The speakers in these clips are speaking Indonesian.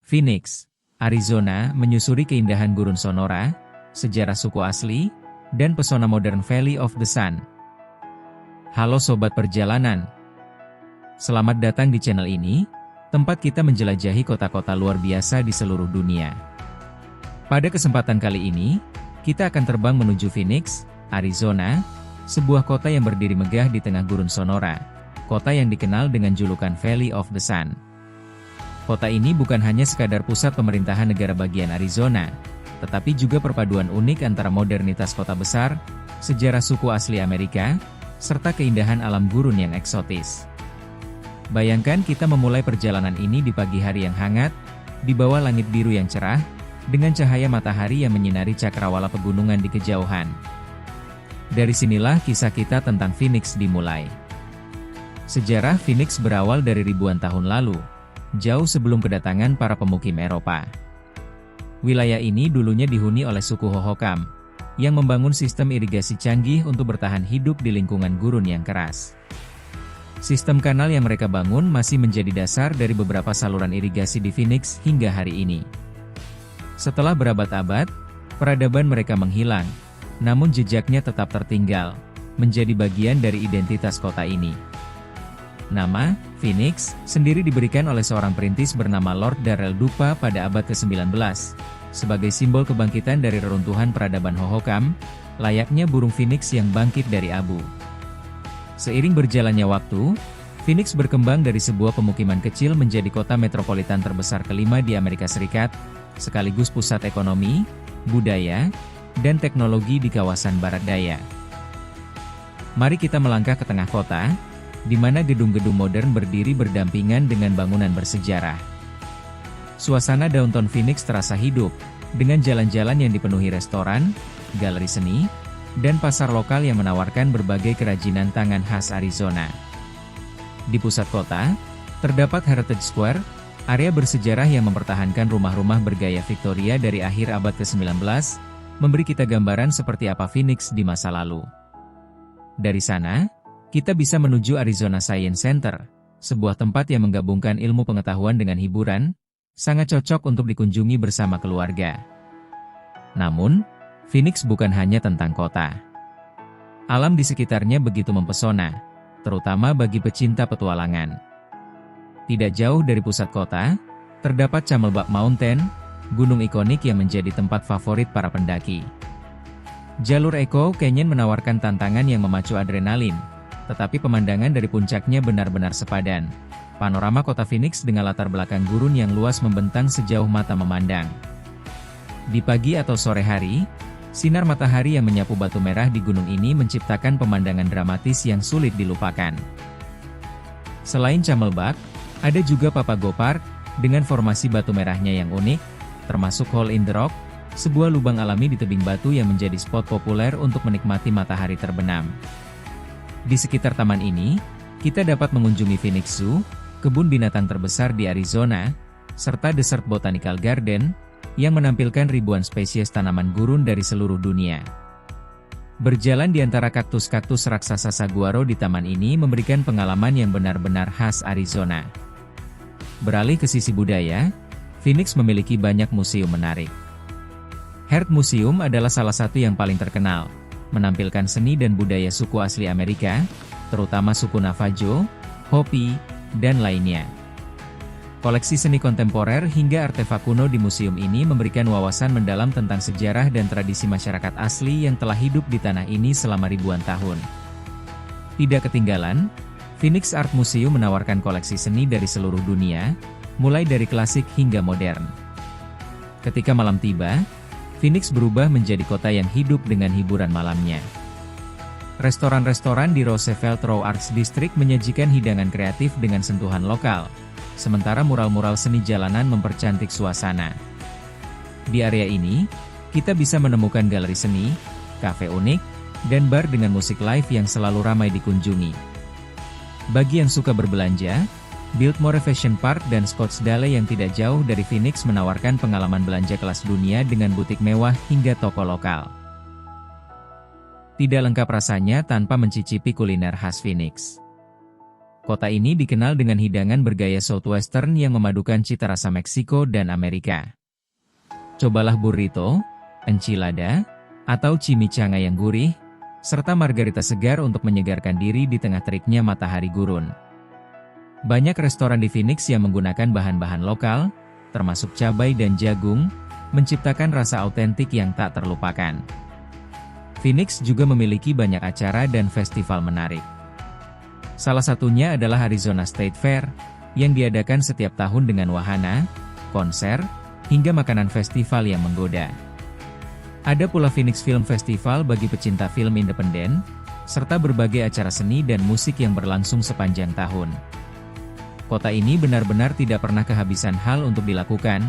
Phoenix, Arizona menyusuri keindahan gurun Sonora, sejarah suku asli, dan pesona modern Valley of the Sun. Halo Sobat Perjalanan. Selamat datang di channel ini, tempat kita menjelajahi kota-kota luar biasa di seluruh dunia. Pada kesempatan kali ini, kita akan terbang menuju Phoenix, Arizona, sebuah kota yang berdiri megah di tengah gurun Sonora, kota yang dikenal dengan julukan Valley of the Sun. Kota ini bukan hanya sekadar pusat pemerintahan negara bagian Arizona, tetapi juga perpaduan unik antara modernitas kota besar, sejarah suku asli Amerika, serta keindahan alam gurun yang eksotis. Bayangkan kita memulai perjalanan ini di pagi hari yang hangat, di bawah langit biru yang cerah, dengan cahaya matahari yang menyinari cakrawala pegunungan di kejauhan. Dari sinilah kisah kita tentang Phoenix dimulai. Sejarah Phoenix berawal dari ribuan tahun lalu, jauh sebelum kedatangan para pemukim Eropa. Wilayah ini dulunya dihuni oleh suku Hohokam, yang membangun sistem irigasi canggih untuk bertahan hidup di lingkungan gurun yang keras. Sistem kanal yang mereka bangun masih menjadi dasar dari beberapa saluran irigasi di Phoenix hingga hari ini. Setelah berabad-abad, peradaban mereka menghilang, namun jejaknya tetap tertinggal, menjadi bagian dari identitas kota ini. Nama, Phoenix, sendiri diberikan oleh seorang perintis bernama Lord Darrell Dupa pada abad ke-19, sebagai simbol kebangkitan dari reruntuhan peradaban Hohokam, layaknya burung Phoenix yang bangkit dari abu. Seiring berjalannya waktu, Phoenix berkembang dari sebuah pemukiman kecil menjadi kota metropolitan terbesar kelima di Amerika Serikat, sekaligus pusat ekonomi, budaya, dan teknologi di kawasan Barat Daya. Mari kita melangkah ke tengah kota, di mana gedung-gedung modern berdiri berdampingan dengan bangunan bersejarah. Suasana downtown Phoenix terasa hidup, dengan jalan-jalan yang dipenuhi restoran, galeri seni, dan pasar lokal yang menawarkan berbagai kerajinan tangan khas Arizona. Di pusat kota, terdapat Heritage Square, area bersejarah yang mempertahankan rumah-rumah bergaya Victoria dari akhir abad ke-19, memberi kita gambaran seperti apa Phoenix di masa lalu. Dari sana, kita bisa menuju Arizona Science Center, sebuah tempat yang menggabungkan ilmu pengetahuan dengan hiburan, sangat cocok untuk dikunjungi bersama keluarga. Namun, Phoenix bukan hanya tentang kota. Alam di sekitarnya begitu mempesona, terutama bagi pecinta petualangan. Tidak jauh dari pusat kota, terdapat Camelback Mountain, gunung ikonik yang menjadi tempat favorit para pendaki. Jalur Echo Canyon menawarkan tantangan yang memacu adrenalin, tetapi pemandangan dari puncaknya benar-benar sepadan. Panorama kota Phoenix dengan latar belakang gurun yang luas membentang sejauh mata memandang. Di pagi atau sore hari, sinar matahari yang menyapu batu merah di gunung ini menciptakan pemandangan dramatis yang sulit dilupakan. Selain Camelback, ada juga Papago Park, dengan formasi batu merahnya yang unik, termasuk Hole in the Rock, sebuah lubang alami di tebing batu yang menjadi spot populer untuk menikmati matahari terbenam. Di sekitar taman ini, kita dapat mengunjungi Phoenix Zoo, kebun binatang terbesar di Arizona, serta Desert Botanical Garden, yang menampilkan ribuan spesies tanaman gurun dari seluruh dunia. Berjalan di antara kaktus-kaktus raksasa saguaro di taman ini memberikan pengalaman yang benar-benar khas Arizona. Beralih ke sisi budaya, Phoenix memiliki banyak museum menarik. Heart Museum adalah salah satu yang paling terkenal, menampilkan seni dan budaya suku asli Amerika, terutama suku Navajo, Hopi, dan lainnya. Koleksi seni kontemporer hingga artefak kuno di museum ini memberikan wawasan mendalam tentang sejarah dan tradisi masyarakat asli yang telah hidup di tanah ini selama ribuan tahun. Tidak ketinggalan, Phoenix Art Museum menawarkan koleksi seni dari seluruh dunia, mulai dari klasik hingga modern. Ketika malam tiba, Phoenix berubah menjadi kota yang hidup dengan hiburan malamnya. Restoran-restoran di Roosevelt Row Arts District menyajikan hidangan kreatif dengan sentuhan lokal, sementara mural-mural seni jalanan mempercantik suasana. Di area ini, kita bisa menemukan galeri seni, kafe unik, dan bar dengan musik live yang selalu ramai dikunjungi. Bagi yang suka berbelanja, Biltmore Fashion Park dan Scottsdale yang tidak jauh dari Phoenix menawarkan pengalaman belanja kelas dunia dengan butik mewah hingga toko lokal. Tidak lengkap rasanya tanpa mencicipi kuliner khas Phoenix. Kota ini dikenal dengan hidangan bergaya Southwestern yang memadukan cita rasa Meksiko dan Amerika. Cobalah burrito, enchilada, atau chimichanga yang gurih, serta margarita segar untuk menyegarkan diri di tengah teriknya matahari gurun. Banyak restoran di Phoenix yang menggunakan bahan-bahan lokal, termasuk cabai dan jagung, menciptakan rasa autentik yang tak terlupakan. Phoenix juga memiliki banyak acara dan festival menarik. Salah satunya adalah Arizona State Fair, yang diadakan setiap tahun dengan wahana, konser, hingga makanan festival yang menggoda. Ada pula Phoenix Film Festival bagi pecinta film independen, serta berbagai acara seni dan musik yang berlangsung sepanjang tahun. Kota ini benar-benar tidak pernah kehabisan hal untuk dilakukan,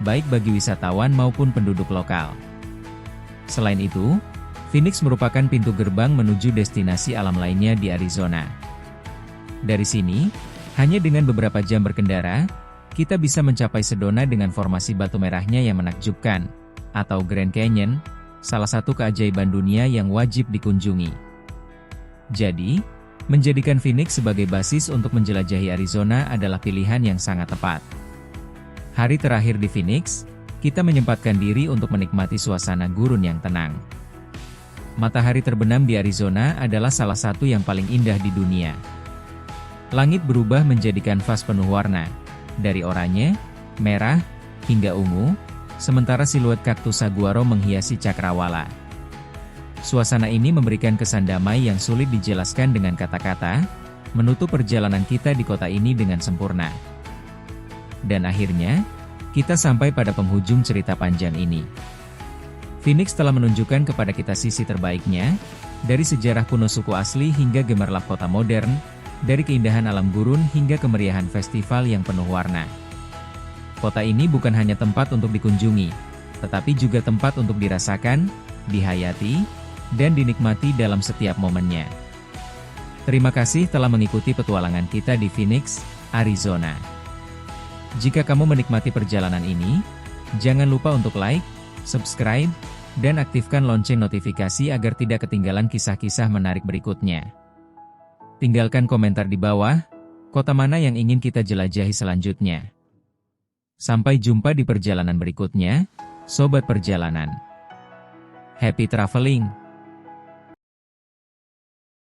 baik bagi wisatawan maupun penduduk lokal. Selain itu, Phoenix merupakan pintu gerbang menuju destinasi alam lainnya di Arizona. Dari sini, hanya dengan beberapa jam berkendara, kita bisa mencapai Sedona dengan formasi batu merahnya yang menakjubkan, atau Grand Canyon, salah satu keajaiban dunia yang wajib dikunjungi. Jadi, menjadikan Phoenix sebagai basis untuk menjelajahi Arizona adalah pilihan yang sangat tepat. Hari terakhir di Phoenix, kita menyempatkan diri untuk menikmati suasana gurun yang tenang. Matahari terbenam di Arizona adalah salah satu yang paling indah di dunia. Langit berubah menjadi kanvas penuh warna, dari oranye, merah, hingga ungu, sementara siluet kaktus saguaro menghiasi cakrawala. Suasana ini memberikan kesan damai yang sulit dijelaskan dengan kata-kata, menutup perjalanan kita di kota ini dengan sempurna. Dan akhirnya, kita sampai pada penghujung cerita panjang ini. Phoenix telah menunjukkan kepada kita sisi terbaiknya, dari sejarah kuno suku asli hingga gemerlap kota modern, dari keindahan alam gurun hingga kemeriahan festival yang penuh warna. Kota ini bukan hanya tempat untuk dikunjungi, tetapi juga tempat untuk dirasakan, dihayati, dan dinikmati dalam setiap momennya. Terima kasih telah mengikuti petualangan kita di Phoenix, Arizona. Jika kamu menikmati perjalanan ini, jangan lupa untuk like, subscribe, dan aktifkan lonceng notifikasi agar tidak ketinggalan kisah-kisah menarik berikutnya. Tinggalkan komentar di bawah, kota mana yang ingin kita jelajahi selanjutnya. Sampai jumpa di perjalanan berikutnya, Sobat Perjalanan. Happy traveling!